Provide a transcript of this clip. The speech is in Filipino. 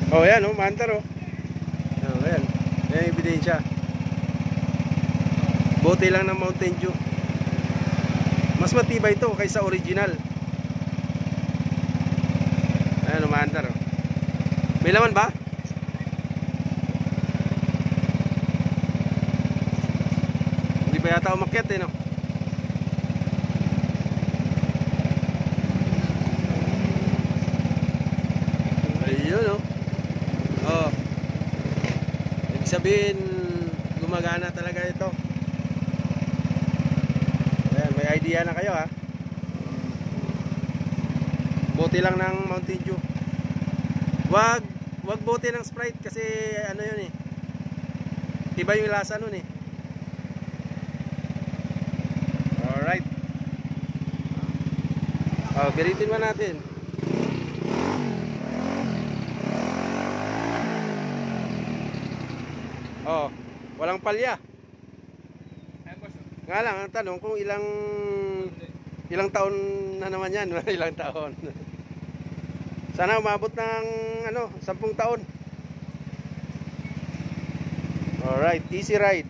Oh, yan oh, maantar oh. Oh, yan. Yan yung ebidensya. Bote lang ng Mountain Dew. Mas matibay ito kaysa original. Ayan, umaandar oh. May laman ba? Hindi pa yata umakyat eh, no? Ayun oh. Oh. Ibig sabihin, gumagana talaga ito. Ayan, may idea na kayo ha. Bote lang ng Mountain Dew. Wag bote ng Sprite kasi ano yun eh. Iba yung lasa nun eh. Alright. Oh, biritin mo natin. Oh, walang palya. Nga lang, ang tanong kung ilang taon na naman yan. Ilang taon. Sana umabot ng 10 taon. Alright, easy ride.